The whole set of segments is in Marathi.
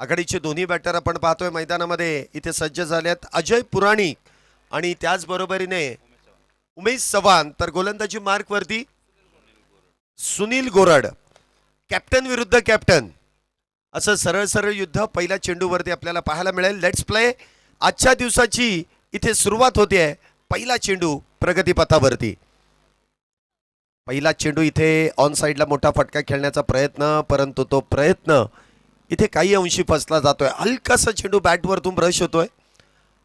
आघाडीचे दोन्ही बॅटर आपण पाहतोय मैदानामध्ये इथे सज्ज झालेत. अजय पुराणिक आणि त्याचबरोबरीने उमेश चव्हाण. तर गोलंदाजी मार्कवरती सुनील गोरड. कॅप्टन विरुद्ध कॅप्टन असं सरळ सरळ युद्ध पहिल्या चेंडूवरती आपल्याला पाहायला मिळेल. Let's play. आजच्या दिवसाची इथे सुरुवात होते आहे. पहिला चेंडू प्रगतीपथावरती. पहिला चेंडू इथे ऑन साईडला मोठा फटका खेळण्याचा प्रयत्न, परंतु तो प्रयत्न इथे काही अंशी फसला जातोय. हलकासा चेंडू बॅटवरतून ब्रश होतोय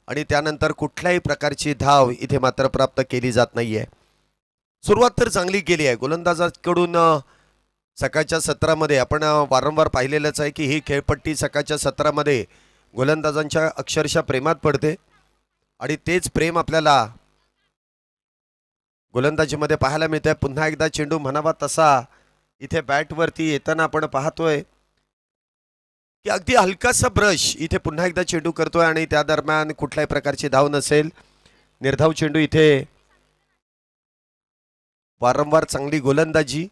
आणि त्यानंतर कुठल्याही प्रकारची धाव इथे मात्र प्राप्त केली जात नाहीये. सुरुवात तर चांगली केली आहे गोलंदाजाकडून. सकाळच्या सत्रामध्ये आपण वारंवार पाहिलेलंच आहे की ही खेळपट्टी सकाळच्या सत्रामध्ये गोलंदाजांच्या अक्षरशः प्रेमात पडते आणि तेच प्रेम आपल्याला गोलंदाजीमध्ये पाहायला मिळतंय. पुन्हा एकदा चेंडू म्हणावा तसा इथे बॅटवरती येताना आपण पाहतोय की अगदी हलकासा ब्रश इथे पुन्हा एकदा चेंडू करतोय आणि त्या दरम्यान कुठल्याही प्रकारची धाव नसेल. निर्धाव चेंडू इथे. वारंवार चांगली गोलंदाजी,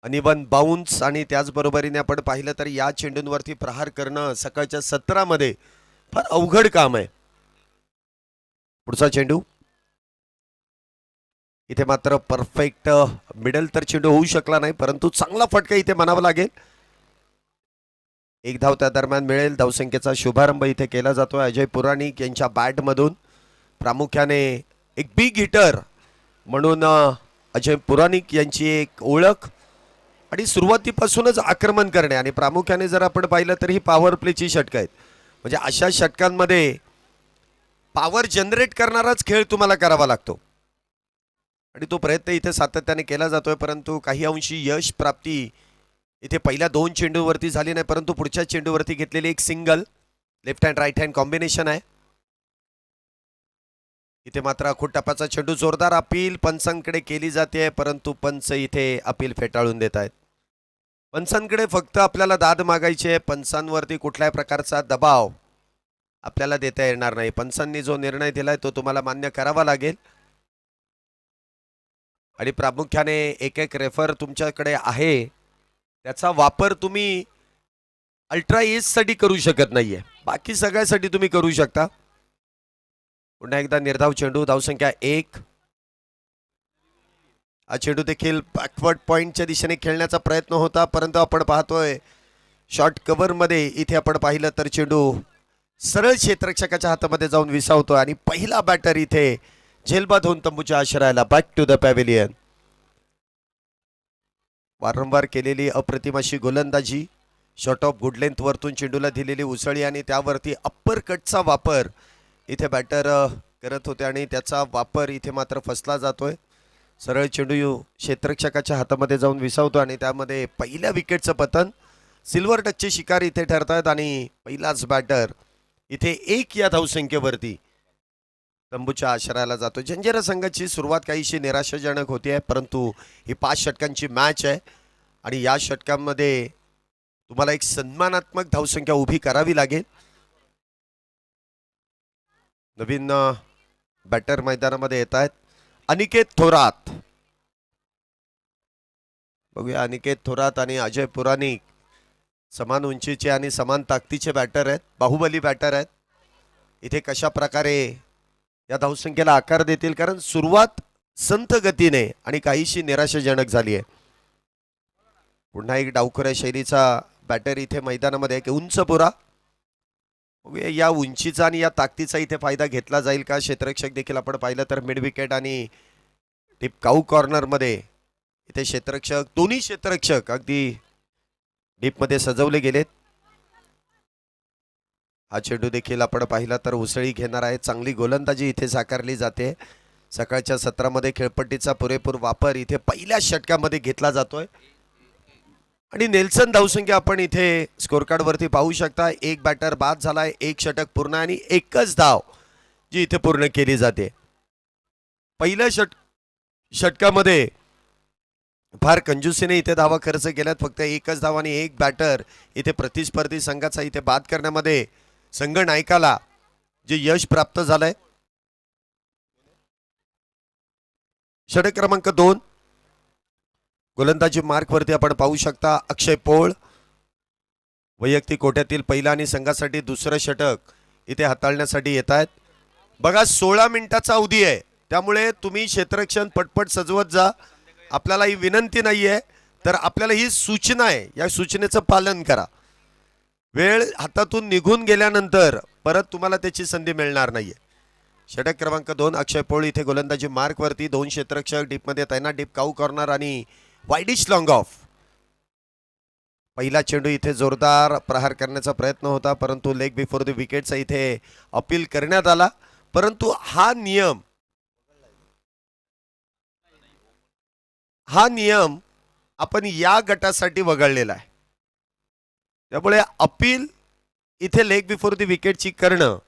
अनिवन बाउन्स आणि त्याचबरोबरीने आपण पाहिलं तर या चेंडूंवरती प्रहार करणं सकाळच्या सत्रामध्ये फार अवघड काम आहे. पुढचा चेंडू इथे मात्र परफेक्ट मिडल तर चेंडू होऊ शकला नाही, परंतु चांगला फटका इथे म्हणावा लागेल. एक धाव त्या दरम्यान मिळेल. धावसंख्येचा शुभारंभ इथे केला जातोय अजय पुराणिक यांच्या बॅटमधून. प्रामुख्याने एक बिग हिटर म्हणून अजय पुराणिक यांची एक ओळख आणि सुरुवातीपासूनच आक्रमण करणे आणि प्रामुख्याने जर आपण पाहिलं तर ही पॉवर प्लेची षटकं आहेत. म्हणजे अशा षटकांमध्ये पॉवर जनरेट करणाराच खेळ तुम्हाला करावा लागतो आणि तो प्रयत्न इथे सातत्याने केला जातोय. परंतु काही अंशी यश प्राप्ती इथे पहिल्या दोन चेंडूवरती झाली नाही, परंतु पुढच्या चेंडूवरती घेतलेली एक single left hand right hand combination आहे. इथे मात्र अखूट टप्प्याचा चेंडू. जोरदार अपील पंचांकडे केली जाते, परंतु पंच इथे अपील फेटाळून देत आहेत. पंचांकडे फक्त आपल्याला दाद मागायची आहे. पंचांवरती कुठल्याही प्रकारचा दबाव आपल्याला देता येणार नाही. पंचांनी जो निर्णय दिलाय तो तुम्हाला मान्य करावा लागेल आणि प्रामुख्याने एक एक रेफर तुमच्याकडे आहे, त्याचा वापर तुम्ही अल्ट्रा एजसाठी करू शकत नाहीये, बाकी सगळ्यासाठी तुम्ही करू शकता. पुन्हा एकदा निर्धाव चेंडू. धावसंख्या 1. हा चेंडू देखील बॅकवर्ड पॉइंटच्या दिशेने खेळण्याचा प्रयत्न होता, परंतु आपण पाहतोय शॉर्ट कव्हरमध्ये इथे आपण पाहिलं तर चेंडू सरळ क्षेत्ररक्षकाच्या हातामध्ये जाऊन विसावतो आणि पहिला बॅटर इथे झेलबाद होऊन तंबूच्या आश्रयाला. Back to the pavilion. वारंवार केलेली अप्रतिम अशी गोलंदाजी, शॉट ऑफ गुड लेंथ वरतून चेंडूला दिलेली उसळी आणि त्यावरती अप्पर कटचा वापर इथे बॅटर करत होते आणि त्याचा वापर इथे मात्र फसला जातोय. सरळ चेंडू क्षेत्ररक्षकाच्या हातामध्ये जाऊन विसावतो आणि त्यामध्ये पहिल्या विकेटचं पतन. सिल्वर टचचे शिकार इथे ठरतायत आणि पहिलाच बॅटर इथे 1 या धावसंख्येवरती तंबूच्या आश्रयाला जातो. जंजिरा संघाची सुरुवात काहीशी निराशाजनक होती आहे, परंतु ही 5 षटकांची मॅच आहे आणि या षटकांमध्ये तुम्हाला एक सन्मानात्मक धावसंख्या उभी करावी लागेल. नवीन बॅटर मैदानामध्ये येत आहेत. अनिकेत थोरात. बघूया अनिकेत थोरात आणि अजय पुराणिक समान उंचीचे आणि समान ताकदीचे बॅटर आहेत, बाहुबली बॅटर आहेत. इथे कशा प्रकारे या धावसंख्येला आकार देतील, कारण सुरुवात संथ गतीने आणि काहीशी निराशाजनक झाली आहे. पुन्हा एक डावखुऱ्या शैलीचा बॅटर इथे मैदानामध्ये एक उंच पुरा. या उंचीचा आणि या ताकदीचा इथे फायदा घेतला जाईल का? क्षेत्ररक्षक देखील आपण पाहिलं तर मिड विकेट आणि टिप काऊ कॉर्नरमध्ये इथे क्षेत्ररक्षक, दोन्ही क्षेत्ररक्षक अगदी डीपमध्ये सजवले गेलेत. हा चेंडू देखील आपण पाहिला तर उसळी घेणार आहे. चांगली गोलंदाजी इथे साकारली जाते. सकाळच्या सत्रामध्ये खेळपट्टीचा पुरेपूर वापर इथे पहिल्या षटकामध्ये घेतला जातोय आणि नेल्सन धावसंख्या आपण इथे स्कोर कार्ड वरती पाहू शकता. एक बॅटर बाद झालाय, एक षटक पूर्ण आणि एकच धाव जी इथे पूर्ण केली जाते. पहिल्या षटकामध्ये फार कंजूसीने इथे धावा खर्च केल्यात. फक्त एकच धाव आणि एक बॅटर इथे प्रतिस्पर्धी संघाचा इथे बाद करण्यामध्ये संघ नायकाला जे यश प्राप्त झालंय. षटक क्रमांक 2. गोलंदाजी मार्कवरती आपण पाहू शकता अक्षय पोळ. वैयक्तिक कोट्यातील पहिला आणि संघासाठी दुसरं षटक इथे हाताळण्यासाठी येत आहेत. बघा 16 मिनिटाचा अवधी आहे, त्यामुळे तुम्ही क्षेत्ररक्षण पटपट सजवत जा. आपल्याला ही विनंती नाही आहे, तर आपल्याला ही सूचना आहे, या सूचनेचं पालन करा. वेळ हातातून निघून गेल्यानंतर परत तुम्हाला त्याची संधी मिळणार नाहीये. षटक क्रमांक 2 अक्षय पोळ इथे गोलंदाजी मार्कवरती. 2 क्षेत्ररक्षक डीपमध्ये तैनात. डीप काऊ कॉर्नर आणि वाईडिश लॉंग ऑफ. पहिला चेंडू इथे जोरदार प्रहार करण्याचा प्रयत्न होता, परंतु लेग बिफोर द विकेटचा इथे अपील करण्यात आला. परंतु हा नियम आपण या गटासाठी वगळलेला आहे, त्यामुळे अपील इथे लेग बिफोर द विकेटची करणं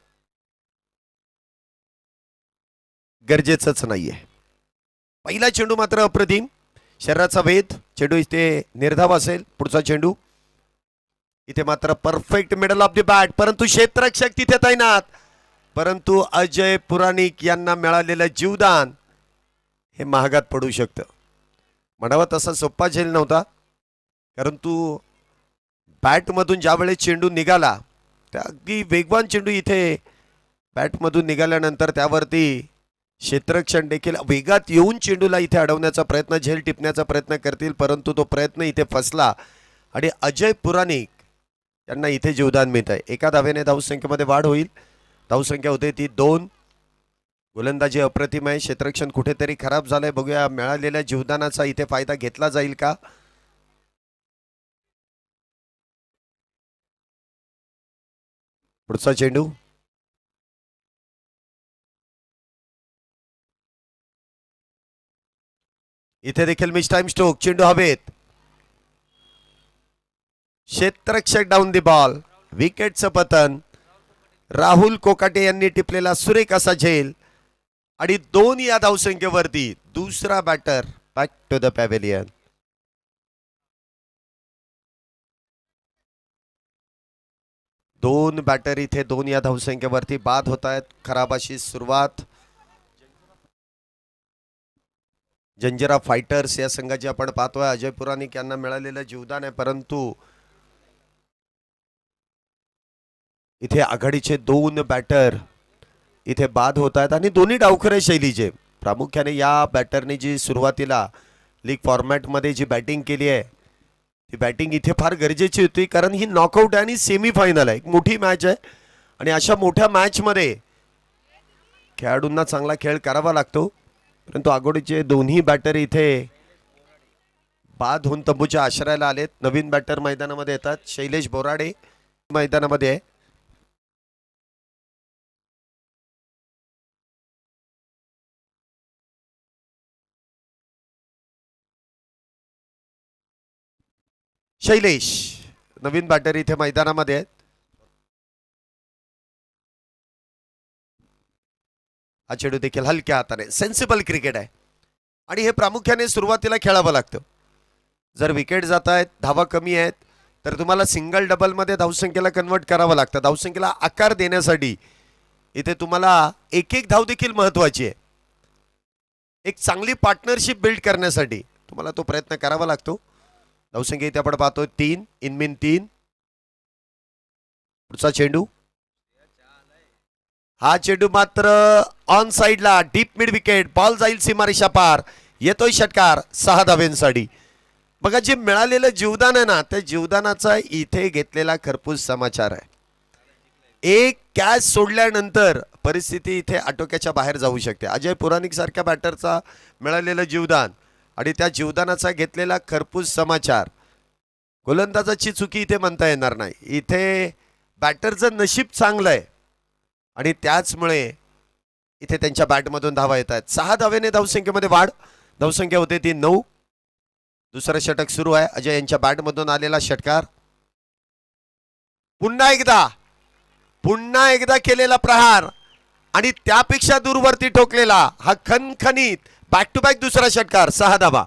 गरजेचंच नाहीये. पहिला चेंडू मात्र अप्रतिम, शरीराचा वेध. चेंडू इथे निर्धाव असेल. पुढचा चेंडू इथे मात्र perfect middle of the bat, परंतु क्षेत्ररक्षक तिथे तैनात. परंतु अजय पुराणिक यांना मिळालेलं जीवदान हे महागात पडू शकतं. म्हणावा तसा सोप्पा झेल नव्हता, परंतु बॅटमधून ज्यावेळेस चेंडू निघाला, त्या अगदी वेगवान चेंडू इथे बॅटमधून निघाल्यानंतर त्यावरती क्षेत्ररक्षण देखील वेगात येऊन चेंडूला इथे अडवण्याचा प्रयत्न, झेल टिपण्याचा प्रयत्न करतील, परंतु तो प्रयत्न इथे फसला आणि अजय पुराणिक यांना इथे जीवदान मिळत आहे. एका धावेने धावसंख्येमध्ये वाढ होईल. धावसंख्या होते ती 2. गोलंदाजी अप्रतिम आहे. क्षेत्ररक्षण कुठेतरी खराब झालंय. बघूया मिळालेल्या जीवदानाचा इथे फायदा घेतला जाईल का. पुढचा चेंडू इथे देखील मिस टाइम स्ट्रोक. चेंडू हवेत. क्षेत्ररक्षक डाऊन दी बॉल. विकेटचं पतन. राहुल कोकाटे यांनी टिपलेला सुरेख असा झेल आणि 2 या धावसंख्येवरती दुसरा batter back to the pavilion. दोन बॅटर इथे 2 या धावसंख्येवरती बाद होत आहेत. खराब अशी सुरुवात. जंजिरा फायटर्स या संघाची आपण पाहतोय. अजय पुराणिक यांना मिळालेलं जीवदान आहे, परंतु इथे आघाडीचे 2 बॅटर इथे बाद होत आहेत आणि दोन्ही डावखरे शैलीचे. प्रामुख्याने या बॅटरने जी सुरुवातीला लीग फॉर्मॅटमध्ये जी बॅटिंग केली आहे, ती बॅटिंग इथे फार गरजेची होती, कारण ही नॉकआउट आहे आणि सेमीफायनल आहे. एक मोठी मॅच आहे आणि अशा मोठ्या मॅचमध्ये खेळाडूंना चांगला खेळ करावा लागतो. परंतु आघाडीचे दोन्ही बॅटर इथे बाद होऊन तंबूच्या आश्रयाला आलेत. नवीन बॅटर मैदानामध्ये येतात. शैलेश बोराडे मैदानामध्ये आहे. शैलेश नवीन बॅटर इथे मैदानामध्ये आहेत. हा चेंडू देखील हलक्या हाताने. सेन्सिबल क्रिकेट आहे आणि हे प्रामुख्याने सुरुवातीला खेळावं लागतं. जर विकेट जात आहेत, धावा कमी आहेत, तर तुम्हाला सिंगल डबल मध्ये धावसंख्येला कन्वर्ट करावं लागतं. धावसंख्येला आकार देण्यासाठी इथे तुम्हाला एक एक धाव देखील महत्वाची आहे. एक चांगली पार्टनरशिप बिल्ड करण्यासाठी तुम्हाला तो प्रयत्न करावा लागतो. धावसंख्या इथे आपण पाहतोय 3. इनमिन 3. पुढचा चेंडू. हा चेंडू मात्र ऑन साइडला डीप मिड विकेट. बॉल जाईल सीमारेषा पार. येतोय षटकार 6 धावेंसाठी. बघा जे मिळालेलं जीवदान आहे ना, त्या जीवदानाचा इथे घेतलेला खरपूस समाचार आहे. एक कॅच सोडल्यानंतर परिस्थिती इथे आटोक्याच्या बाहेर जाऊ शकते. अजय पुराणिक सारख्या बॅटरचा मिळालेलं जीवदान आणि त्या जीवदानाचा घेतलेला खरपूस समाचार. गोलंदाजाची चुकी इथे म्हणता येणार नाही. इथे बॅटरचं नशीब चांगलं आहे आणि त्याचमुळे इथे त्यांच्या बॅटमधून धावा येत आहेत. 6 धावेने धावसंख्येमध्ये वाढ. धावसंख्या होते ती 9. दुसरं षटक सुरू आहे. अजय यांच्या बॅटमधून आलेला षटकार. पुन्हा एकदा केलेला प्रहार आणि त्यापेक्षा दूरवरती ठोकलेला हा खणखणीत बॅक टू बॅक दुसरा षटकार. 6 धावा.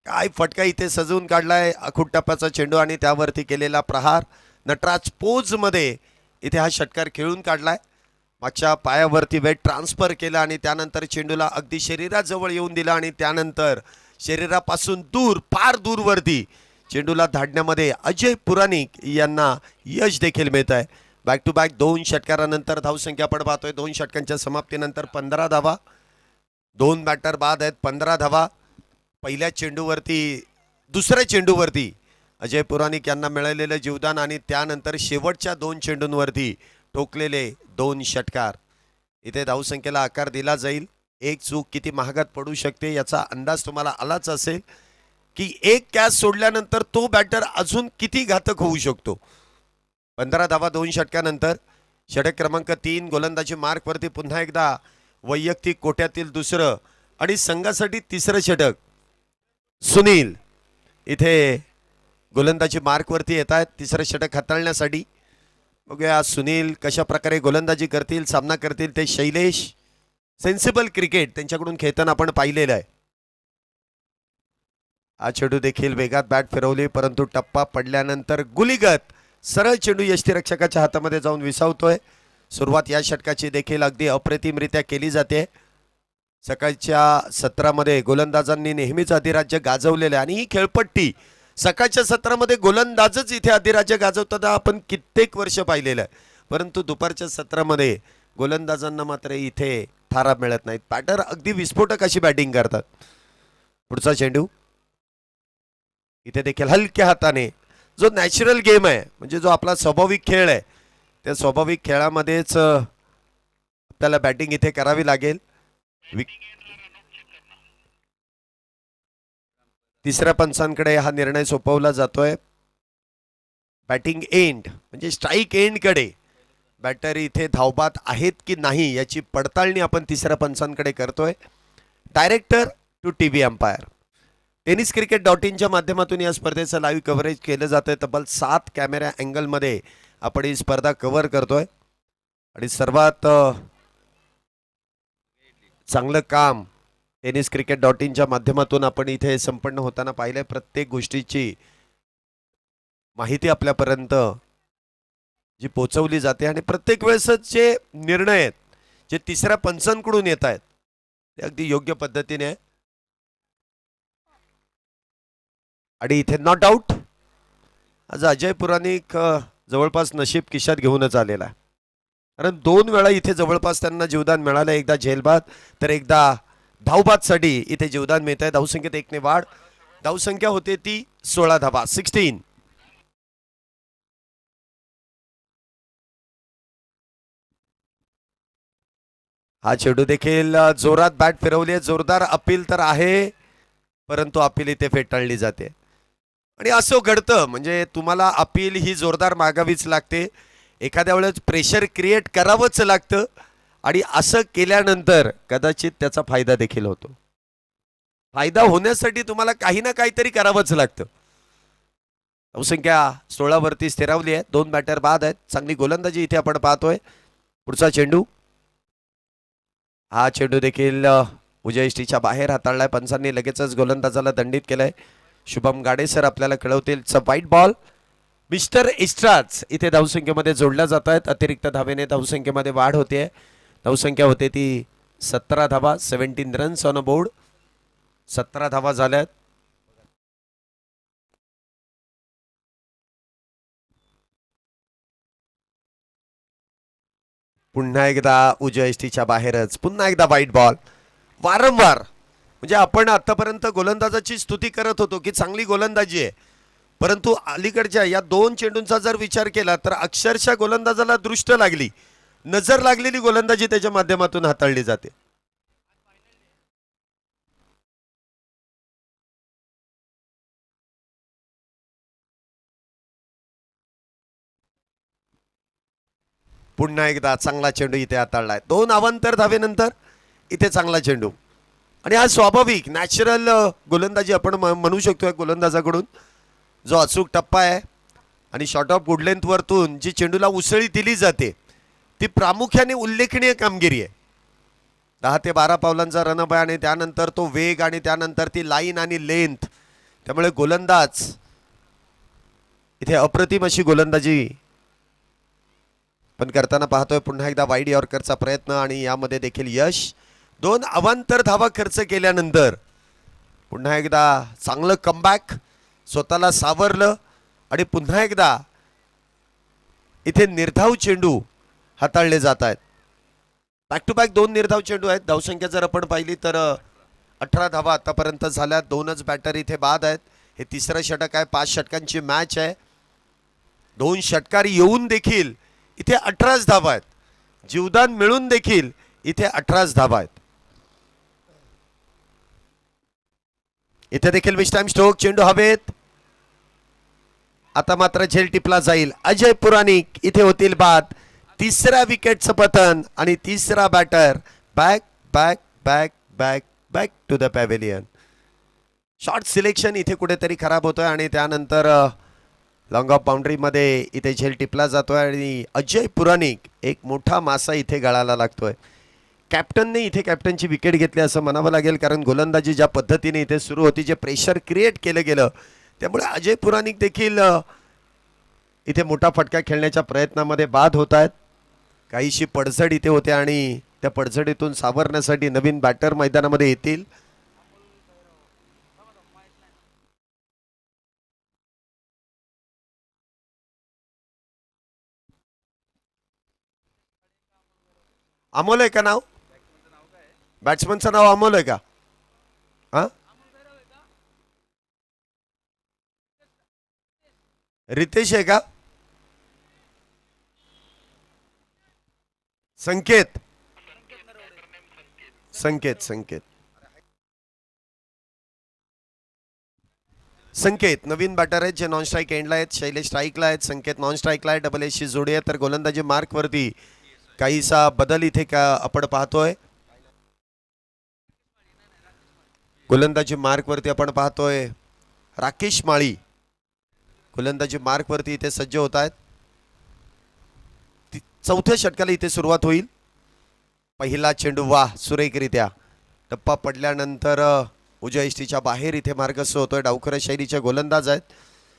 काय फटका इथे सजवून काढलाय. अखूट टप्प्याचा चेंडू आणि त्यावरती केलेला प्रहार. नटराज पोज मध्ये इथे हा षटकार खेळून काढलाय. मागच्या पायावरती वेट ट्रान्सफर केला आणि त्यानंतर चेंडूला अगदी शरीराजवळ येऊन दिला आणि त्यानंतर शरीरापासून दूर, फार दूरवरती चेंडूला धाडण्यामध्ये अजय पुराणिक यांना यश देखील मिळत आहे. बॅक टू बॅक 2 षटकारानंतर धावसंख्या आपण पाहतोय. 2 षटकांच्या समाप्तीनंतर 15 धावा. 2 बॅटर बाद आहेत, 15 धावा. पहिल्या चेंडूवरती दुसऱ्या चेंडूवरती अजय पुराणिक यांना मिळालेलं जीवदान आणि त्यानंतर शेवटच्या 2 चेंडूंवरती ठोकलेले 2 षटकार. इथे धावसंख्येला आकार दिला जाईल. एक चूक किती महागात पडू शकते याचा अंदाज तुम्हाला आलाच असेल की एक कॅच सोडल्यानंतर तो बॅटर अजून किती घातक होऊ शकतो. 15 धावा 2 षटकानंतर. षटक क्रमांक 3 गोलंदाजी मार्कवरती पुन्हा एकदा वैयक्तिक कोट्यातील दुसरं आणि संघासाठी तिसरं षटक. सुनील इथे गोलंदाजी मार्कवरती येत आहेत तिसरं षटक हाताळण्यासाठी. बघूया सुनील कशा प्रकारे गोलंदाजी करतील, सामना करतील ते. शैलेश सेन्सिबल क्रिकेट त्यांच्याकडून खेळताना आपण पाहिलेलं आहे. हा चेंडू देखील वेगात बॅट फिरवली परंतु टप्पा पडल्यानंतर गुलीगत सरळ चेंडू यष्टीरक्षकाच्या हातामध्ये जाऊन विसावतोय. सुरुवात या षटकाची देखील अगदी अप्रतिमरित्या केली जाते. सकाळच्या सत्रामध्ये गोलंदाजांनी नेहमीच अधिराज्य गाजवलेलं आहे आणि ही खेळपट्टी सकाळच्या सत्रामध्ये गोलंदाजच इथे अधिराज्य गाजवताना आपण कित्येक वर्ष पाहिलेलं आहे. परंतु दुपारच्या सत्रामध्ये गोलंदाजांना मात्र इथे थारा मिळत नाहीत. बॅटर अगदी विस्फोटक अशी बॅटिंग करतात. पुढचा चेंडू इथे देखील हलक्या हाताने. जो नॅचरल गेम आहे म्हणजे जो आपला स्वाभाविक खेळ आहे त्या स्वाभाविक खेळामध्येच आपल्याला बॅटिंग इथे करावी लागेल. तिसऱ्या पंचांकडे हा निर्णय सोपवला जातोय. बॅटिंग एंड म्हणजे स्ट्राईक एंड कडे बॅटर इथे धावबाद आहेत की नाही याची पडताळणी आपण तिसऱ्या पंचांकडे करतोय. Director to TV umpire. Tennis cricket .in माध्यमातून या स्पर्धेचं लाईव्ह कव्हरेज केलं जातंय. तब्बल 7 कॅमेरा अँगलमध्ये आपण ही स्पर्धा कव्हर करतोय आणि सर्वात चांगलं काम टेनिस क्रिकेट .inच्या माध्यमातून आपण इथे संपन्न होताना पाहिलंय. प्रत्येक गोष्टीची माहिती आपल्यापर्यंत जी पोचवली जाते आणि प्रत्येक वेळेस जे निर्णय आहेत जे तिसऱ्या पंचांकडून येत आहेत ते अगदी योग्य पद्धतीने आहे. आणि इथे नॉट आउट. आज अजय पुराणिक जवळपास नशीब खिशात घेऊनच आलेला आहे कारण 2 वेळा इथे जवळपास त्यांना जीवदान मिळालं. एकदा झेलबाद तर एकदा धावबादसाठी इथे जीवदान मिळत आहे. धावसंख्येत 1 ने वाढ. धावसंख्या होते ती 16 धावा 16. हा चेंडू देखील जोरात बॅट फिरवली. जोरदार अपील तर आहे परंतु अपील इथे फेटाळली जाते आणि असं घडतं म्हणजे तुम्हाला अपील ही जोरदार मागावीच लागते. एखाद्या वेळेस प्रेशर क्रिएट करावंच लागतं आणि असं केल्यानंतर कदाचित त्याचा फायदा देखील होतो. फायदा होण्यासाठी तुम्हाला काही ना काहीतरी करावंच लागतं. धावसंख्या 16 वरती स्थिरावली आहे. 2 बॅटर बाद आहेत. चांगली गोलंदाजी इथे आपण पाहतोय. पुढचा चेंडू. हा चेंडू देखील उजयष्टीच्या बाहेर हाताळलाय. पंचांनी लगेचच गोलंदाजाला दंडित केलंय. शुभम गाडे सर आपल्याला कळवतील. White ball. मिस्टर इस्ट्राज इथे धावसंख्येमध्ये जोडल्या जात आहेत. अतिरिक्त धावेने धावसंख्येमध्ये वाढ होते. धावसंख्या होते ती 17 धावा 17 रन्स ऑन अ बोर्ड. 17 धावा झाल्यात. पुन्हा एकदा उजयष्टीच्या बाहेरच. पुन्हा एकदा व्हाईट बॉल. वारंवार म्हणजे आपण आतापर्यंत गोलंदाजाची स्तुती करत होतो की चांगली गोलंदाजी आहे परंतु अलीकडच्या या 2 चेंडूंचा जर विचार केला तर अक्षरशः गोलंदाजाला दृष्ट लागली, नजर लागलेली गोलंदाजी त्याच्या माध्यमातून हाताळली जाते. पुन्हा एकदा चांगला चेंडू इथे हाताळलाय. 2 अवांतर धावेनंतर इथे चांगला चेंडू आणि हा स्वाभाविक नॅचरल गोलंदाजी आपण म्हणू शकतो गोलंदाजाकडून. जो अचूक टप्पा आहे आणि शॉर्ट ऑफ गुड लेंथ वरतून जी चेंडूला उसळी दिली जाते ती प्रामुख्याने उल्लेखनीय कामगिरी आहे. 10 ते 12 पावलांचा रनअप आहे आणि त्यानंतर तो वेग आणि त्यानंतर ती लाईन आणि लेंथ. त्यामुळे गोलंदाज इथे अप्रतिम अशी गोलंदाजी पण करताना पाहतोय. पुन्हा एकदा वाईड यॉर्करचा प्रयत्न आणि यामध्ये देखील यश. 2 अवांतर धावा खर्च केल्यानंतर पुन्हा एकदा चांगलं कमबॅक. स्वतःला सावरलं आणि पुन्हा एकदा इथे निर्धाव चेंडू हाताळले जात आहेत. बॅक टू बॅक 2 निर्धाव चेंडू आहेत. धावसंख्या जर आपण पाहिली तर 18 धावा आतापर्यंत झाल्या. 2च बॅटर इथे बाद आहेत. हे तिसरं षटक आहे. 5 षटकांची मॅच आहे. 2 षटकार येऊन देखील इथे 18 धावा आहेत. जीवदान मिळून देखील इथे 18 धावा आहेत. इथे देखील मिस टाइम स्ट्रोक. चेंडू हवेत. आता मात्र झेल टिपला जाईल. अजय पुराणिक इथे होतील बाद. तिसऱ्या विकेटचं पतन आणि तिसरा batter back back back back back to the pavilion. Short selection इथे कुठेतरी खराब होतोय आणि त्यानंतर लॉंग ऑफ बाउंड्रीमध्ये इथे झेल टिपला जातोय आणि अजय पुराणिक एक मोठा मासा इथे गळाला लागतोय. कॅप्टनने इथे कॅप्टनची विकेट घेतली असं म्हणावं लागेल, कारण गोलंदाजी ज्या पद्धतीने इथे सुरू होती, जे प्रेशर क्रिएट केलं गेलं, त्यामुळे अजय पुराणिक देखील इथे मोठा फटका खेळण्याच्या प्रयत्नामध्ये बाद होत आहेत. काहीशी पडझड इथे होते आणि त्या पडझडीतून सावरण्यासाठी नवीन बॅटर मैदानामध्ये येतील. अमोल आहे का नाव? बॅट्समनचं नाव अमोल आहे का? हा, रितेश आहे का? संकेत संकेत संकेत संकेत नवीन बॅटर आहेत जे नॉन स्ट्राईक एंडला आहेत. शैलेश स्ट्राईकला आहेत. संकेत नॉन स्ट्राईकला आहे. डबल एसची जोडी आहे. तर गोलंदाजी मार्कवरती काहीसा बदल इथे का आपण पाहतोय. गोलंदाजी मार्कवरती आपण पाहतोय राकेश माळी गोलंदाजी मार्कवरती इथे सज्ज होत आहेत. चौथ्या षटकाला इथे सुरुवात होईल. पहिला चेंडू वाह सुरेखरित्या टप्पा पडल्यानंतर उजव्या इष्टीच्या बाहेर इथे मार्गस्थ होतोय. डावखऱ्या शैलीचे गोलंदाज आहेत.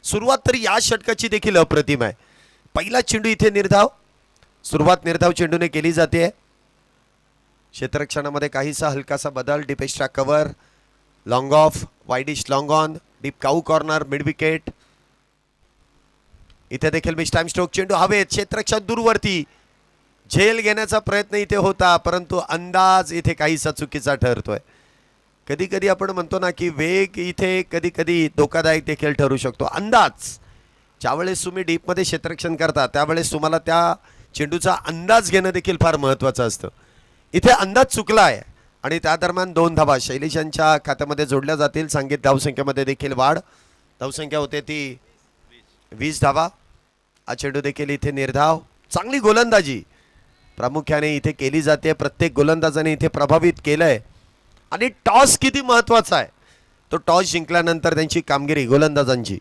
सुरुवात तरी या षटकाची देखील अप्रतिम आहे. पहिला चेंडू इथे निर्धाव. सुरुवात निर्धाव चेंडूने केली जाते. क्षेत्ररक्षणामध्ये काहीसा हलकासा बदल. Deep extra cover, long of, widish long on, deep cow corner, mid wicket. इथे देखील मिस टाइम स्ट्रोक. चेंडू हवेत. क्षेत्ररक्षण दूरवरती. झेल घेण्याचा प्रयत्न इथे होता, परंतु अंदाज इथे काहीसा चुकीचा ठरतोय. कधी कधी आपण म्हणतो ना की वेग इथे कधी कधी धोकादायक देखील ठरू शकतो. अंदाज ज्यावेळेस तुम्ही डीपमध्ये क्षेत्ररक्षण करता त्यावेळेस तुम्हाला त्या चेंडूचा अंदाज घेणं देखील फार महत्त्वाचं असतं. इथे अंदाज चुकला आहे आणि त्या दरम्यान 2 धावा शैलेशांच्या खात्यामध्ये जोडल्या जातील. सांगित धावसंख्येमध्ये देखील वाढ. धावसंख्या होते ती 20 धावा. हा चेंडू देखील इथे निर्धाव. चांगली गोलंदाजी प्रामुख्याने इथे केली जाते. प्रत्येक गोलंदाजाने इथे प्रभावित केलंय आणि टॉस किती महत्त्वाचा आहे. तो टॉस जिंकल्यानंतर त्यांची कामगिरी गोलंदाजांची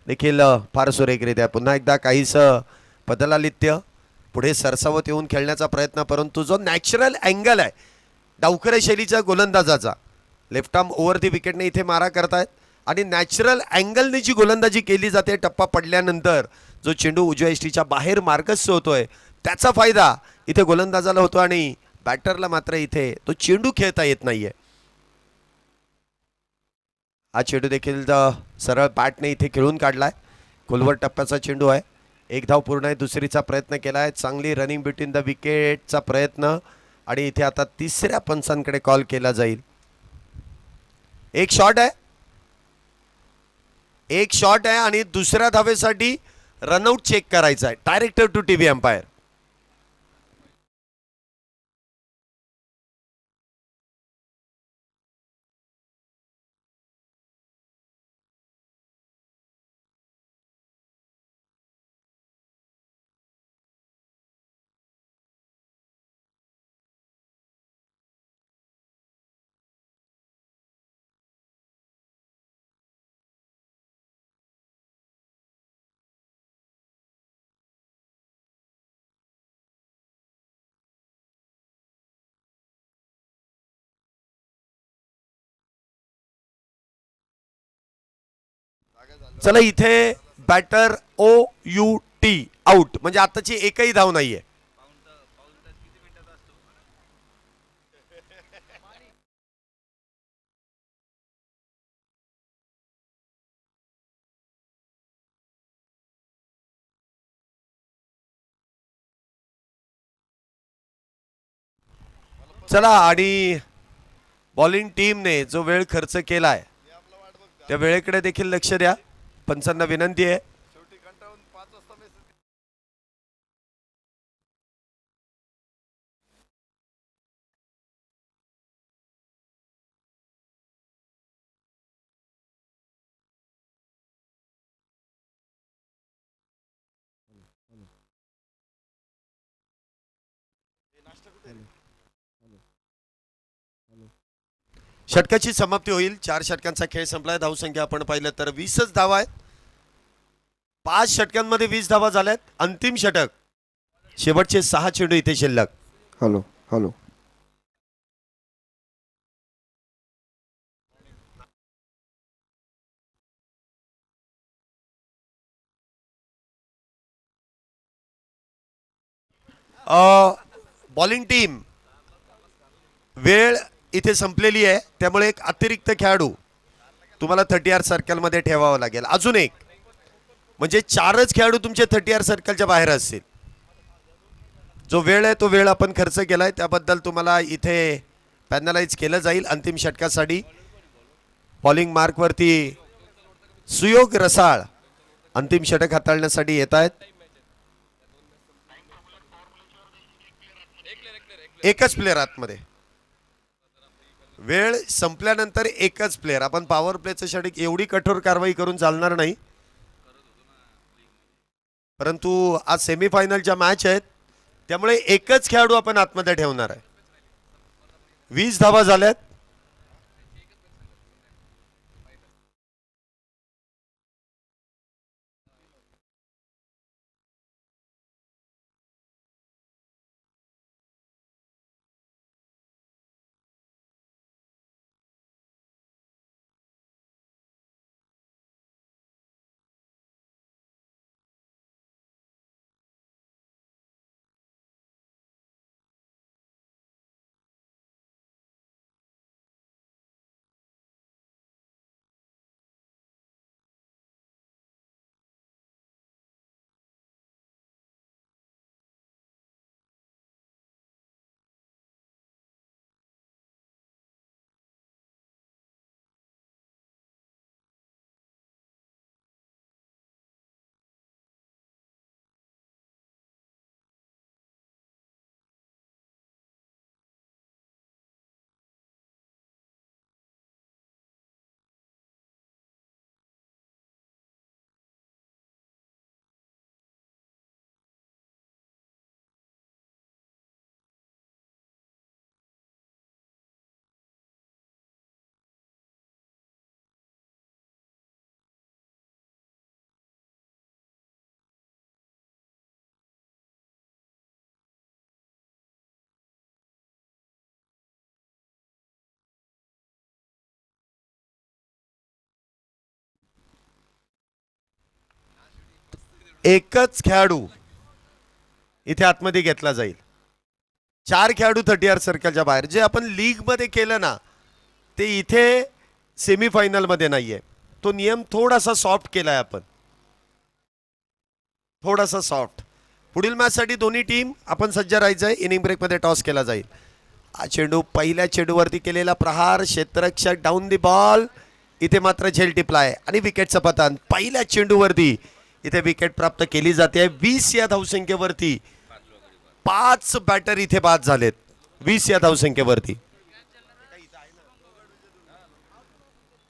देखील फार सुरेखरित्या. पुन्हा एकदा काहीसं बदलालित्य पुढे सरसावत येऊन खेळण्याचा प्रयत्न, परंतु जो नॅचरल अँगल आहे डावखऱ्या शैलीच्या गोलंदाजाचा, लेफ्ट आर्म ओव्हर दी विकेटने इथे मारा करतायत आणि नॅचरल अँगलने जी गोलंदाजी केली जाते टप्पा पडल्यानंतर जो चेंडू उजव्या इष्टीच्या बाहेर मार्गस्थ होतोय त्याचा फायदा इथे गोलंदाजाला होतो आणि बॅटरला मात्र इथे तो चेंडू खेळता येत नाहीये. हा चेंडू देखील सरळ बॅटने इथे खेळून काढलाय. खोलवर टप्प्याचा चेंडू आहे. 1 धाव पूर्ण आहे. दुसरीचा प्रयत्न केलाय. चांगली रनिंग बिटवीन द विकेटचा प्रयत्न आणि इथे आता तिसऱ्या पंचांकडे कॉल केला जाईल. एक शॉट आहे आणि दुसऱ्या धावेसाठी रनआउट चेक करायचा आहे. Director to TV umpire. चला इथे बॅटर OUT आउट म्हणजे आताची एकही धाव नाहीये. चला, आणि बॉलिंग टीमने जो वेळ खर्च केलाय त्या वेळेकडे देखील लक्ष द्या. पंचांना विनंती आहे. षटकाची समाप्ती होईल. 4 षटकांचा खेळ संपलाय. धावसंख्या आपण पाहिलं तर 20च धावा आहेत. 5 षटकांमध्ये 20 धावा झाल्यात. अंतिम षटक, शेवटचे 6 चेंडू इथे शिल्लक. Hello hello. बॉलिंग टीम, वेळ इथे संपलेली आहे, त्यामुळे एक अतिरिक्त खेळाडू तुम्हाला 30R सर्कलमध्ये ठेवावा लागेल. अजून एक, म्हणजे 4च खेळाडू तुमचे 30R सर्कलच्या बाहेर असतील. जो वेळ आहे तो वेळ आपण खर्च केलाय, त्याबद्दल तुम्हाला इथे पॅनलाइज केलं जाईल. अंतिम षटकासाठी बॉलिंग मार्कवरती सुयोग रसाळ अंतिम षटक हाताळण्यासाठी येत आहेत. एकच प्लेअर आतमध्ये. वेळ संपल्यानंतर एकच प्लेअर. आपण पॉवर प्लेचं षटक एवढी कठोर कारवाई करून चालणार नाही, परंतु आज सेमीफायनलच्या मॅच आहेत, त्यामुळे एकच खेळाडू आपण आतमध्ये ठेवणार आहे. 20 धावा झाल्यात. एकच खेळाडू इथे आतमध्ये घेतला जाईल. 4 खेळाडू 30R सर्कलच्या बाहेर. जे आपण लीग मध्ये केलं ना, ते इथे सेमीफायनल मध्ये नाहीये. तो नियम थोडासा सॉफ्ट केलाय आपण, थोडासा सॉफ्ट. पुढील मॅच साठी दोन्ही टीम आपण सज्ज राहायचंय. इनिंग ब्रेक मध्ये टॉस केला जाईल. हा चेंडू, पहिल्या चेंडूवरती केलेला प्रहार, क्षेत्ररक्षक डाऊन दी बॉल. इथे मात्र झेल टिपलाय आणि विकेटचं पतन. पहिल्या चेंडूवरती इथे विकेट प्राप्त केली जाते. 20 या धावसंख्येवरती 5 बॅटर इथे बाद झालेत. 20 या धावसंख्येवरती.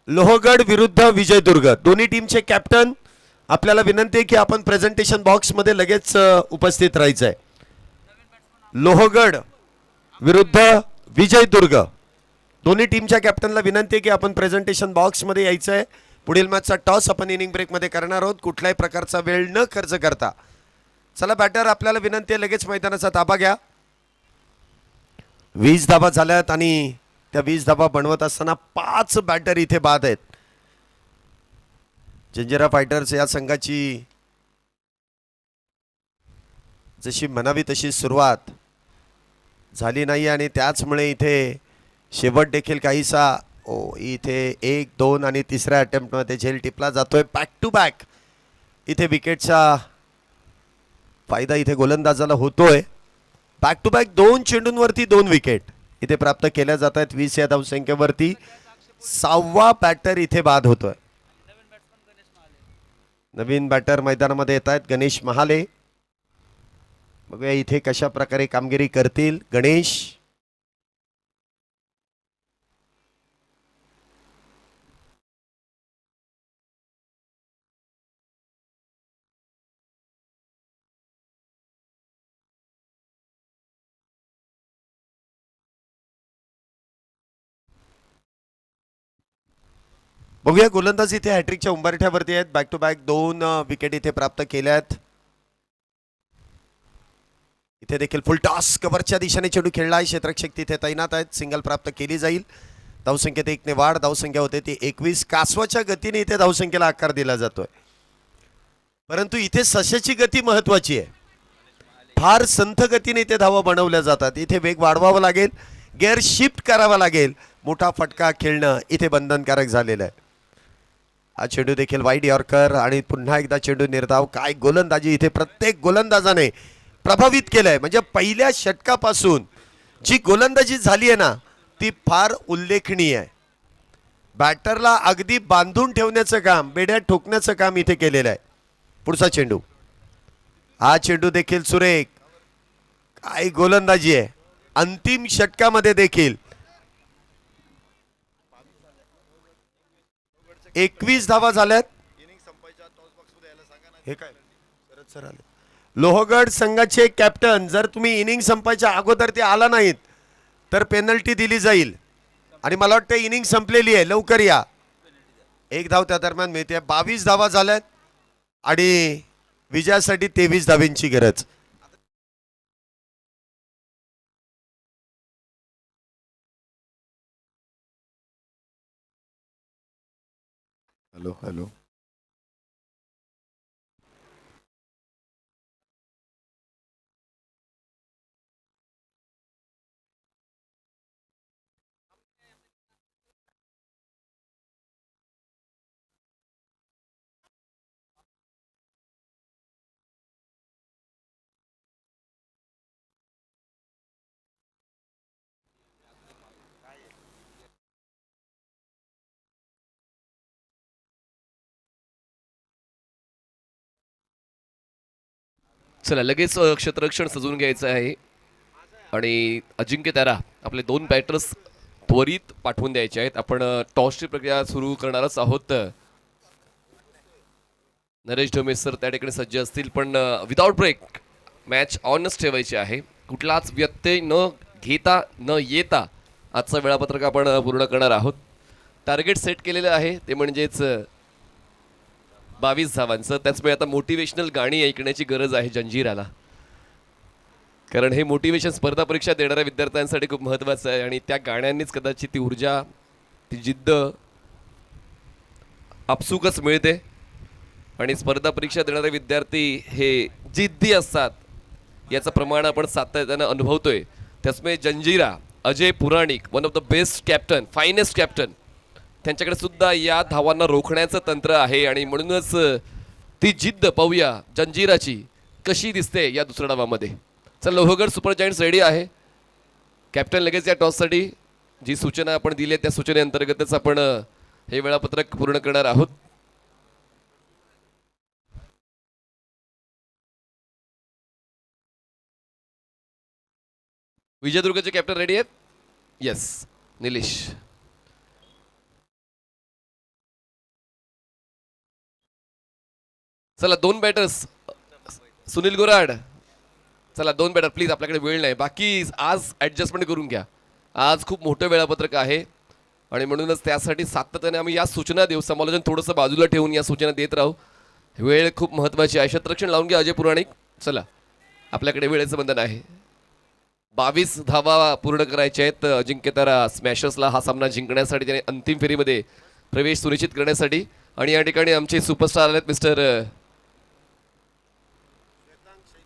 लोहगड विरुद्ध विजयदुर्ग, दोन्ही टीमचे कॅप्टन, आपल्याला विनंती आहे की आपण प्रेझेंटेशन बॉक्स मध्ये लगेच उपस्थित राहायचंय. लोहगड विरुद्ध विजयदुर्ग, दोन्ही टीमच्या कॅप्टनला विनंती आहे की आपण प्रेझेंटेशन बॉक्स मध्ये यायचंय. पुढील मॅचचा टॉस आपण इनिंग ब्रेक मध्ये करणार आहोत, कुठल्याही प्रकारचा वेळ न खर्च करता. चला बॅटर, आपल्याला विनंती आहे लगेच मैदानाचा ताबा घ्या. 20 धाबा झाल्यात आणि त्या 20 धाबा बनवत असताना 5 बॅटर इथे बाद आहेत. जंजिरा फायटर्स या संघाची जशी म्हणावी तशी सुरुवात झाली नाही आणि त्याचमुळे इथे शेवट देखील काहीसा इथे 1, 2 आणि तिसऱ्या अटेम्प्ट मध्ये झेल टिपला जातोय. बॅक टू बॅक इथे विकेटचा फायदा इथे गोलंदाजाला होतोय. बॅक टू बॅक 2 चेंडूंवरती 2 विकेट. इथे प्राप्त केल्या जात आहेत 20 या धावसंख्येवरती. 6वा बॅटर इथे बाद होतोय. नवीन बॅटर मैदानामध्ये येत आहेत गणेश महाले. बघूया इथे कशा प्रकारे कामगिरी करतील गणेश. बघूया गोलंदाज इथे हॅट्रिकच्या उंबरठ्यावरती आहेत. बॅक टू बॅक 2 विकेट इथे प्राप्त केल्या आहेत. इथे देखील फुल टॉस कव्हरच्या दिशेने चेंडू खेळला आहे. क्षेत्ररक्षक तिथे तैनात आहेत. सिंगल प्राप्त केली जाईल. धावसंख्येत 1 ने वाढ. धावसंख्या होते ती 21. कासवाच्या गतीने इथे धावसंख्येला आकार दिला जातोय. परंतु इथे सशाची गती महत्वाची आहे. फार संथ गतीने इथे धावा बनवल्या जातात. इथे वेग वाढवावा लागेल. गिअर शिफ्ट करावा लागेल. मोठा फटका खेळणं इथे बंधनकारक झालेलं आहे. हा चेंडू देखील वाईड यॉर्कर आणि पुन्हा एकदा चेंडू निर्धाव. काय गोलंदाजी इथे प्रत्येक गोलंदाजाने प्रभावित केलंय. म्हणजे पहिल्या षटकापासून जी गोलंदाजी झाली आहे ना ती फार उल्लेखनीय आहे. बॅटरला अगदी बांधून ठेवण्याचं काम, बेड्या ठोकण्याचं काम इथे केलेलं आहे. पुढचा चेंडू. हा चेंडू देखील सुरेख. काय गोलंदाजी आहे. अंतिम षटकामध्ये देखील 21 धावा झाल्यात. हे काय सर आले. लोहगड संघाचे कॅप्टन, जर तुम्ही इनिंग संपायच्या अगोदर ते आला नाहीत तर पेनल्टी दिली जाईल. आणि मला वाटतं इनिंग संपलेली आहे, लवकर या. 1 धाव त्या दरम्यान मिळते. 22 धावा झाल्यात आणि विजयासाठी 23 धावांची गरज. Hello hello. चला लगेच क्षेत्ररक्षण सजवून घ्यायचं आहे आणि अजिंक्य तारा आपले 2 बॅटर्स त्वरित पाठवून द्यायचे आहेत. आपण टॉसची प्रक्रिया सुरू करणारच आहोत. नरेश ढोमे सर त्या ठिकाणी सज्ज असतील, पण विदाउट ब्रेक मॅच ऑनच ठेवायची आहे. कुठलाच व्यत्यय न घेता न येता आजचं वेळापत्रक आपण पूर्ण करणार आहोत. टार्गेट सेट केलेलं आहे ते म्हणजेच 22 धावांचं. त्याचमुळे आता मोटिवेशनल गाणी ऐकण्याची गरज आहे जंजीराला, कारण हे मोटिवेशन स्पर्धा परीक्षा देणाऱ्या विद्यार्थ्यांसाठी खूप महत्त्वाचं आहे. आणि त्या गाण्यांनीच कदाचित ती ऊर्जा, ती जिद्द आपसुकच मिळते. आणि स्पर्धा परीक्षा देणारे विद्यार्थी हे जिद्दी असतात याचं प्रमाण आपण सातत्यानं अनुभवतोय. त्याचमुळे Janjira, Ajay Puranik, one of the best captain, finest captain, त्यांच्याकडे सुद्धा या धावांना रोखण्याचं तंत्र आहे. आणि म्हणूनच ती जिद्द पाहूया जंजीराची कशी दिसते या दुसऱ्या डावामध्ये. चल, लोहगड सुपर जायंट्स रेडी आहे. कॅप्टन लगेच या टॉससाठी जी सूचना आपण दिली त्या सूचनेअंतर्गतच आपण हे वेळापत्रक पूर्ण करणार आहोत. विजयदुर्गचे कॅप्टन रेडी आहेत. येस निलेश. चला 2 बॅटर्स. सुनील गोराड. चला 2 बॅटर प्लीज, आपल्याकडे वेळ नाही. बाकी आज ॲडजस्टमेंट करून घ्या. आज खूप मोठं वेळापत्रक आहे आणि म्हणूनच त्यासाठी सातत्याने आम्ही या सूचना देऊ. समालोचन थोडंसं बाजूला ठेवून या सूचना देत राहू. वेळ खूप महत्त्वाची आहे. क्षेत्ररक्षण लावून घ्या अजय पुराणिक. चला, आपल्याकडे वेळेचं बंधन आहे. 22 धावा पूर्ण करायच्या आहेत अजिंक्य तारा स्मॅशर्सला हा सामना जिंकण्यासाठी, त्याने अंतिम फेरीमध्ये प्रवेश सुनिश्चित करण्यासाठी. आणि या ठिकाणी आमचे सुपरस्टार आलेत मिस्टर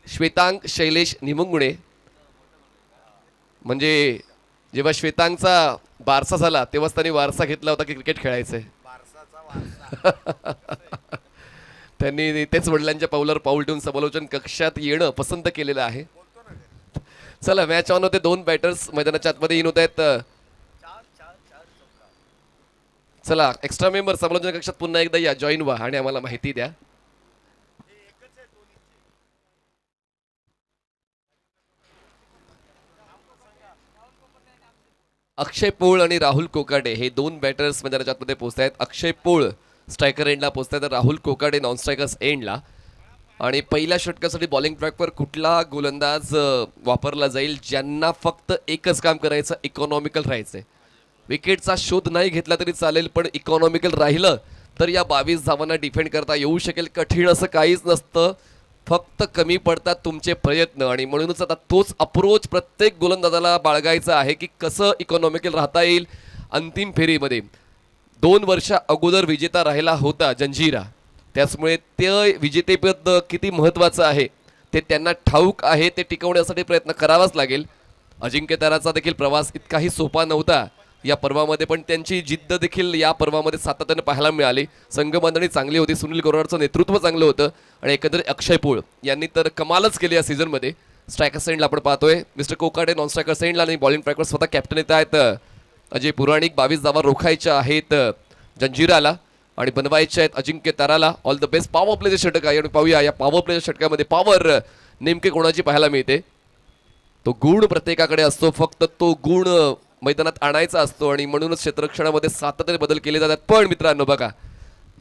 श्वेतांग शैलेश निमुंगणे. म्हणजे जेव्हा श्वेतांगचा बारसा झाला तेव्हाच त्यांनी वारसा घेतला होता की क्रिकेट खेळायचंय. त्यांनी तेच वडिलांच्या पावलावर पाऊल ठेवून समालोचन कक्षात येणं पसंत केलेलं आहे. चला मॅच ऑन होते. 2 बॅटर्स मैदानाच्या आतमध्ये इन होत आहेत. चला एक्स्ट्रा मेंबर समालोचन कक्षात पुन्हा एकदा या, जॉईन व्हा आणि आम्हाला माहिती द्या. अक्षय पोळ आणि राहुल कोकाटे हे 2 बॅटर्स मैदानाच्या आतमध्ये पोहोचत आहेत. अक्षय पोळ स्ट्रायकर एंडला पोहोचत आहेत, तर राहुल कोकाटे नॉन स्ट्रायकर्स एंडला. आणि पहिल्या षटकासाठी बॉलिंग ट्रॅकवर कुठला गोलंदाज वापरला जाईल, ज्यांना फक्त एकच काम करायचं, इकॉनॉमिकल राहायचंय. विकेटचा शोध नाही घेतला तरी चालेल, पण इकॉनॉमिकल राहिलं तर या 22 धावांना डिफेंड करता येऊ शकेल. कठीण असं काहीच नसतं, फक्त कमी पडतात तुमचे प्रयत्न. आणि म्हणूनच आता तोच अप्रोच प्रत्येक गोलंदाजाला बाळगायचा आहे की कसं इकॉनॉमिकल राहता येईल. अंतिम फेरीमध्ये 2 वर्ष अगोदर विजेता राहिला होता जंजिरा, त्याचमुळे ते विजेतेपद किती महत्त्वाचं आहे ते त्यांना ठाऊक आहे. ते टिकवण्यासाठी प्रयत्न करावाच लागेल. अजिंक्यताराचा देखील प्रवास इतकाही सोपा नव्हता या पर्वामध्ये, पण त्यांची जिद्द देखील या पर्वामध्ये सातत्याने पाहायला मिळाली. संघबांधणी चांगली होती, सुनील गोराडचं नेतृत्व चांगलं होतं आणि एकंदरीत अक्षय पोळ यांनी तर कमालच केली या सीझनमध्ये. स्ट्रायकर सेंडला आपण पाहतोय मिस्टर कोकाटे नॉन स्ट्रायकर सेंडला आणि बॉलिंग ट्रॅकवर स्वतः कॅप्टन येत आहेत. अजय पुराणिक 22 धावा रोखायच्या आहेत जंजिराला आणि बनवायच्या आहेत अजिंक्य ताराला. All the best. पॉवर प्लेचे षटक आहे आणि पाहूया या पॉवर प्लेच्या षटकामध्ये पॉवर नेमके कोणाची पाहायला मिळते. तो गुण प्रत्येकाकडे असतो, फक्त तो गुण मैदानात आणायचा असतो आणि म्हणूनच क्षेत्ररक्षणामध्ये सातत्याने बदल केले जातात. पण मित्रांनो बघा,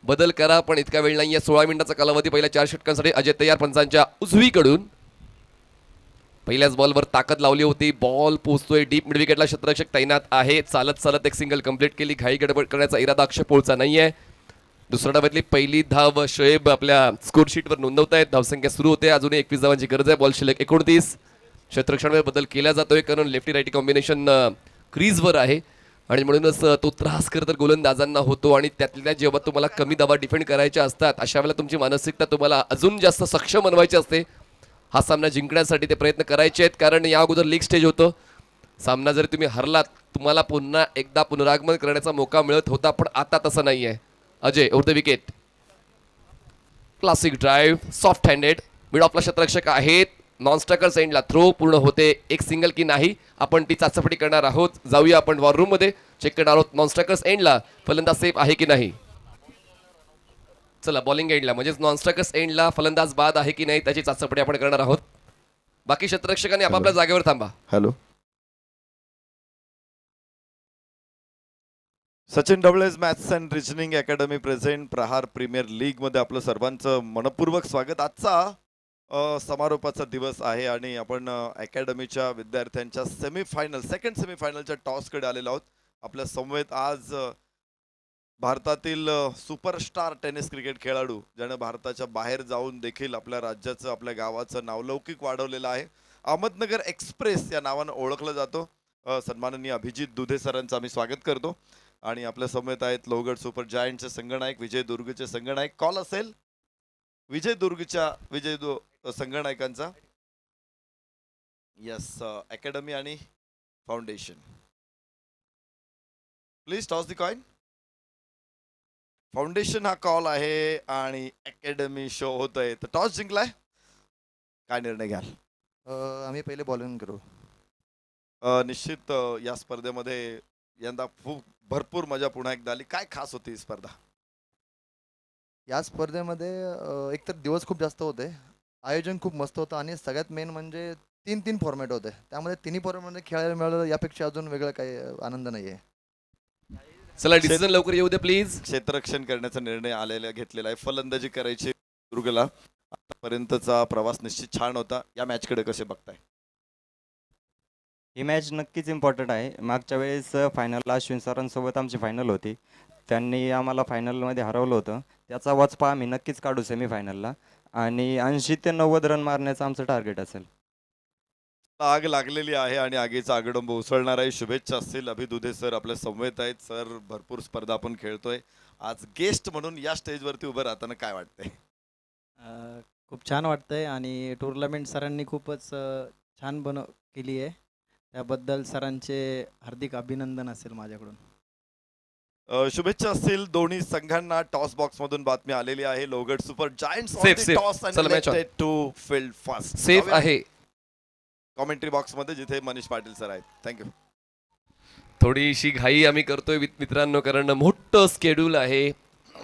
बदल करा पण इतका वेळ नाही. 16 मिनिटाचा कालावधी पहिल्या 4 षटकांसाठी. अजय तयार पंचांच्या उजवीकडून पहिल्याच बॉलवर ताकद लावली होती. बॉल पोहोचतोय डीप मिड विकेटला, क्षेत्ररक्षक तैनात आहे. चालत चालत एक सिंगल कंप्लीट केली. घाई गडबड करण्याचा इरादा अक्षय पोळचा नाहीये. दुसऱ्या डावातली पहिली धाव शोएब आपल्या स्कोर शीटवर नोंदवतायत. धावसंख्या सुरू होते. अजूनही 21 धावांची गरज आहे. बॉल शिल्लक 29. क्षेत्ररक्षणामध्ये बदल केला जातोय कारण लेफ्टी राईटी कॉम्बिनेशन क्रीजवर आहे आणि म्हणूनच तो त्रास खरं तर गोलंदाजांना होतो. आणि त्यातल्या जेव्हा तुम्हाला कमी धावा डिफेंड करायच्या असतात अशा वेळेला तुमची मानसिकता तुम्हाला अजून जास्त सक्षम बनवायची असते. हा सामना जिंकण्यासाठी ते प्रयत्न करायचे आहेत कारण या अगोदर लीग स्टेज होतं. सामना जरी तुम्ही हरलात तुम्हाला पुन्हा एकदा पुनरागमन करण्याचा मौका मिळत होता, पण आता तसं नाही आहे. Ajay over the wicket, classic drive, soft handed. Mid ऑफला क्षेत्ररक्षक आहेत. नॉन स्ट्रायकर सेंडला थ्रो पूर्ण होते. एक सिंगल की नाही आपण ती चाचपणी करणार आहोत. जाऊया आपण वॉर रूम मध्ये, चेक करणार आहोत नॉन स्ट्रायकर्स एंडला फलंदाज सेफ आहे की नाही. चला बॉलिंग एंडला म्हणजेच नॉन स्ट्रायकर्स एंडला फलंदाज बाद आहे की नाही त्याची चाचपणी आपण करणार आहोत. बाकी क्षेत्ररक्षकांनी आपापल्या जागेवर थांबा. Hello, Sachin Dhavale's maths and reasoning academy present Prahar premier league मध्ये आपलं सर्वांचं मनपूर्वक स्वागत. आजचा समारोपाचा दिवस आहे आणि आपण अकॅडमीच्या विद्यार्थ्यांच्या सेकंड सेमीफायनलच्या टॉसकडे आलेलो आहोत. आपल्या समवेत आज भारतातील सुपरस्टार टेनिस क्रिकेट खेळाडू ज्याने भारताच्या बाहेर जाऊन देखील आपल्या राज्याचं आपल्या गावाचं नावलौकिक वाढवलेलं आहे, अहमदनगर एक्सप्रेस या नावानं ओळखलं जातो, सन्माननीय अभिजित दुधे सरांचं आम्ही स्वागत करतो. आणि आपल्या समवेत आहेत लोहगड सुपर जायंटचे संघनायक, विजय दुर्गचे संघनायक. कॉल असेल विजय संघनायकांचा. यस, अकॅडमी आणि foundation. Please toss the coin. Foundation हा कॉल आहे आणि अकॅडमी शो होतोय. तर टॉस जिंकलाय, काय निर्णय घ्याल? आम्ही पहिले बॉलिंग करू. निश्चित या स्पर्धेमध्ये यंदा खूप भरपूर मजा पुन्हा एकदा आली. काय खास होती ही स्पर्धा? या स्पर्धेमध्ये एकतर दिवस खूप जास्त होते, आयोजन खूप मस्त होतं आणि सगळ्यात मेन म्हणजे 3 फॉर्मॅट होते. त्यामध्ये तिन्ही फॉर्मॅटमध्ये खेळायला मिळालं यापेक्षा अजून वेगळं काही आनंद नाही आहे. चला डिसिजन लवकर येऊ दे प्लीज. क्षेत्ररक्षण करण्याचा निर्णय घेतलेला आहे. फलंदाजी करायची दुर्गला. आतापर्यंतचा प्रवास निश्चित छान होता. या मॅचकडे कसे बघताय? ही मॅच नक्कीच इम्पॉर्टंट आहे. मागच्या वेळेस फायनलला अश्विन सरांसोबत आमची फायनल होती, त्यांनी आम्हाला फायनलमध्ये हरवलं होतं. त्याचा वचपा आम्ही नक्कीच काढू सेमीफायनलला आणि 80 ते 90 रन मारण्याचं आमचं टार्गेट असेल. आग लागलेली आहे आणि आगीचा आगडंब उसळणार आहे. शुभेच्छा असतील. अभि दुधे सर आपल्या समवेत आहेत. सर, भरपूर स्पर्धा आपण खेळतोय, आज गेस्ट म्हणून या स्टेजवरती उभं राहताना काय वाटतंय? खूप छान वाटतंय आणि टुर्नामेंट सरांनी खूपच छान केली आहे, त्याबद्दल सरांचे हार्दिक अभिनंदन असेल माझ्याकडून. शुभेच्छा असतील दोन्ही संघांना. टॉस बॉक्स मधून बातमी आलेली आहे. Lohagad super giants Safe. चला match on. To field first. Safe आहे. कॉमेंट्री बॉक्समध्ये जिथे मनीष पाटील सर आहेत. थँक्यू. थोडीशी घाई आम्ही करतोय मित्रांनो, कारण मोठं स्केड्यूल आहे.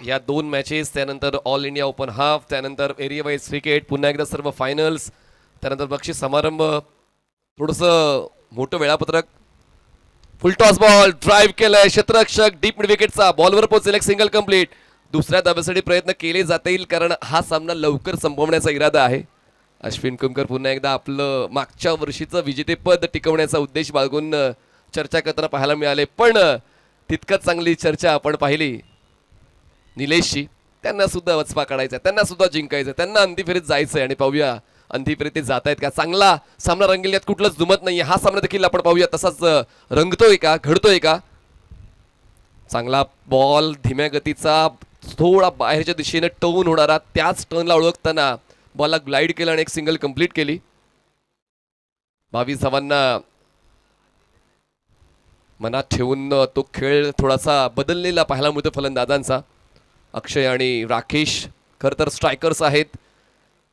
या 2 मॅचेस, त्यानंतर ऑल इंडिया ओपन हाफ, त्यानंतर एरिया वाईज क्रिकेट, पुन्हा एकदा सर्व फायनल्स, त्यानंतर बक्षीस समारंभ. थोडंसं मोठं वेळापत्रक. फुल टॉस बॉल ड्राईव्ह केलाय क्षेत्ररक्षक डीप मिड विकेटचा, बॉलवर पोहोचेल एक सिंगल कंप्लीट. दुसऱ्या धाब्यासाठी प्रयत्न केले जातील, कारण हा सामना लवकर संपवण्याचा इरादा आहे. अश्विन कुमकर पुन्हा एकदा आपलं मागच्या वर्षीचं विजेतेपद टिकवण्याचा उद्देश बाळगून चर्चा करताना पाहायला मिळाले. पण तितकंच चांगली चर्चा आपण पाहिली निलेशची. त्यांना सुद्धा वचपा काढायचा, त्यांना सुद्धा जिंकायचं, त्यांना अंतिम फेरीत जायचंय. आणि पाहूया अंतिम फेरीत ते जात आहेत का. चांगला सामना रंगेल, यात कुठलंच दुमत नाहीये. हा सामना देखील आपण पाहूया तसाच रंगतोय का, घडतोय का. चांगला बॉल, धीम्या गतीचा, थोडा बाहेरच्या दिशेने टर्न होणारा, त्याच टर्नला ओळखताना बॉलला ग्लाइड केला आणि एक सिंगल कंप्लीट केली. 22 धावांना मनात ठेवून तो खेळ थोडासा बदललेला पाहायला मिळतो फलंदाजांचा. अक्षय आणि राकेश खरं तर स्ट्रायकर्स आहेत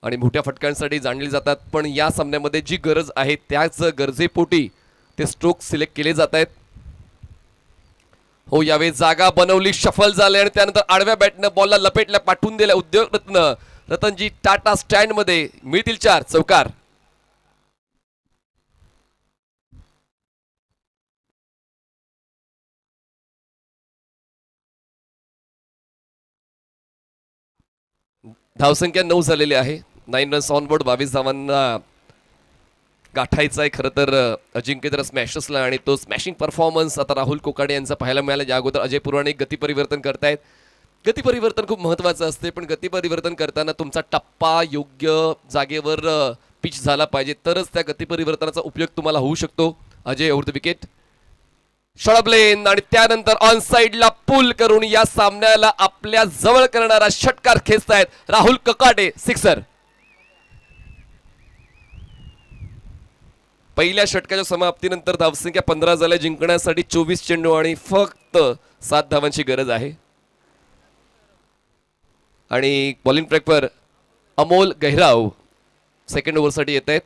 आणि मोठ्या फटक्यांसाठी जाणले जातात, पण या सामन्यामध्ये जी गरज आहे त्याच गरजेपोटी ते स्ट्रोक सिलेक्ट केले जात आहेत. हो, यावेळी जागा बनवली, शफल झाले आणि त्यानंतर आडव्या बॅटनं बॉलला लपेटल्या, पाठवून दिल्या. उद्योगरत्न रतनजी टाटा स्टँड मध्ये मिळतील 4 चौकार. धावसंख्या 9 झालेली आहे. 9 रन्स ऑन बोर्ड. 22 धावांना गाठायचा आहे खरं तर अजिंक्य तर स्मॅशर्सला, आणि तो स्मॅशिंग परफॉर्मन्स आता राहुल कोकाडे यांचा पाहायला मिळाला. या अगोदर अजय पुराणिक गती परिवर्तन करतायत. गती परिवर्तन खूप महत्त्वाचं असते, पण गती परिवर्तन करताना तुमचा टप्पा योग्य जागेवर पिच झाला पाहिजे, तरच त्या गती परिवर्तनाचा उपयोग तुम्हाला होऊ शकतो. अजय ओव्हर द विकेट, शळबलेन आणि त्यानंतर ऑन साइडला पुल करून या सामन्याला आपल्या जवळ करणारा षटकार खेचतायत राहुल ककाडे. सिक्सर. पहिल्या षटकाच्या समाप्तीनंतर धावसंख्या 15 झाल्या. जिंकण्यासाठी 24 चेंडू आणि फक्त 7 धावांची गरज आहे. आणि बॉलिंग ट्रॅकवर अमोल गहिराव सेकंड ओव्हरसाठी येत आहेत.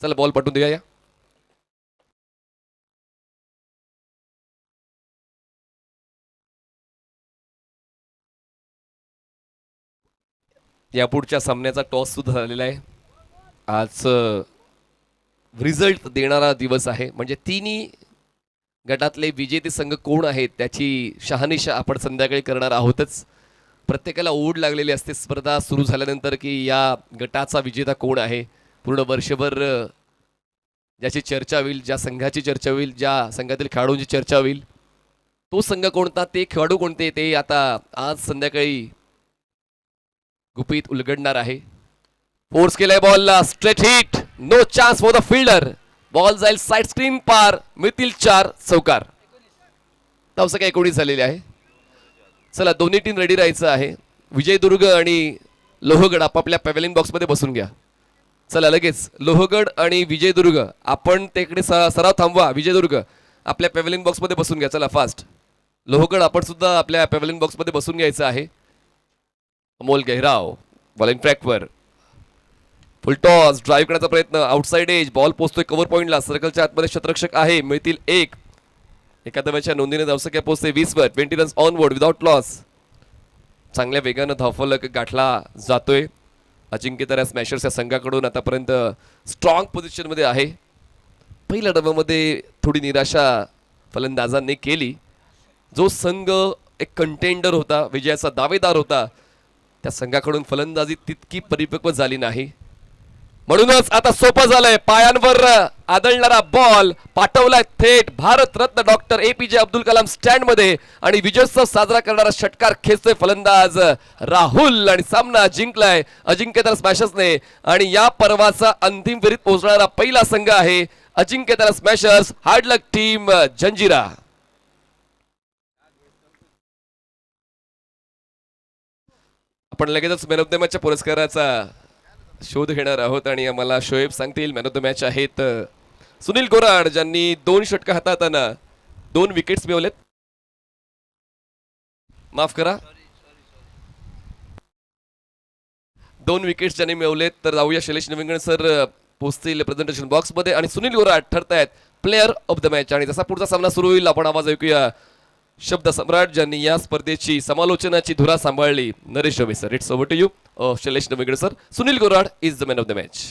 चला बॉल पाठवून देऊया. यापुढच्या सामन्याचा टॉस सुद्धा झालेला आहे. आज रिझल्ट देणारा दिवस आहे, म्हणजे तिन्ही गटातले विजेते संघ कोण आहेत त्याची शहानिशा आपण संध्याकाळी करणार आहोतच. प्रत्येकाला ओढ लागलेली असते स्पर्धा सुरू झाल्यानंतर की या गटाचा विजेता कोण आहे. पूर्ण वर्षभर ज्याची चर्चा होईल, ज्या संघाची चर्चा होईल, ज्या संघातील खेळाडूंची चर्चा होईल, तो संघ कोणता, ते खेळाडू कोणते, ते आता आज संध्याकाळी गुपित उलगडणार आहे. फोर्स केलाय बॉलला, straight hit, no chance for the fielder. Ball जाईल साइड स्क्रीन पार, मिळतील 4 चौकार. धावसंख्या 19 झालेली आहे. चला दोन्ही टीम रेडी राहायचं आहे. विजयदुर्ग आणि लोहगड आपापल्या पॅव्हेलियन बॉक्समध्ये बसून घ्या. चला लगेच लोहगड आणि विजयदुर्ग आपण तिकडे सराव थांबवा. विजयदुर्ग आपल्या पॅव्हेलियन बॉक्समध्ये बसून घ्या. चला फास्ट. लोहगड आपण सुद्धा आपल्या पॅव्हेलियन बॉक्समध्ये बसून घ्यायचं आहे. अमोल गहिराव बॉलिंग ट्रॅकवर, फुल टॉस, ड्राईव्ह करण्याचा प्रयत्न, आउटसाइड एज, बॉल पोहोचतोय कव्हर पॉइंटला, सर्कलच्या आतमध्ये क्षेत्ररक्षक आहे, मिळतील 1. एकादम्याच्या नोंदीने धावसंख्या पोहोचते 20 वर. 20 runs on board without loss. चांगल्या वेगानं धावफलक गाठला जातोय. अजिंक्य तर स्मॅशर्स या संघाकडून आतापर्यंत स्ट्रॉंग पोझिशनमध्ये आहे. पहिल्या डब्यामध्ये थोडी निराशा फलंदाजांनी केली. जो संघ एक कंटेंडर होता, विजयाचा दावेदार होता, त्या संघाकडून फलंदाजी तितकी परिपक्व झाली नाही. म्हणूनच आता सोपं झालंय. पायांवर आदळणारा बॉल पाठवलाय थेट Bharat Ratna doctor APJ Abdul Kalam stand मध्ये आणि विजयोत्सव साजरा करणारा षटकार खेचतोय फलंदाज राहुल आणि सामना जिंकलाय अजिंक्यतारा स्मॅशर्सने. आणि या पर्वाचा अंतिम फेरीत पोहोचणारा पहिला संघ आहे अजिंक्यतारा स्मॅशर्स. हार्ड लक टीम जंजिरा. आपण लगेचच मॅन ऑफ द मॅचच्या पुरस्काराचा शोध घेणार आहोत आणि आम्हाला शोएब सांगतील मॅन ऑफ द मॅच आहेत सुनील गोराड, ज्यांनी 2 षटक हाताळताना 2 विकेट्स मिळवलेत. माफ करा, 2 विकेट्स ज्यांनी मिळवलेत. तर जाऊया शैलेश निविंगण सर, पोहोचतील प्रेझेंटेशन बॉक्समध्ये आणि सुनील गोराट ठरतायत प्लेअर ऑफ द मॅच. आणि जसा पुढचा सामना सुरू होईल आपण आवाज ऐकूया शब्द सम्राट ज्यांनी या स्पर्धेची समालोचनाची धुरा सांभाळली. Naresh Jomi sir, it's over to you. Shailesh Navegade sir, Sunil Gorat is the man of the match.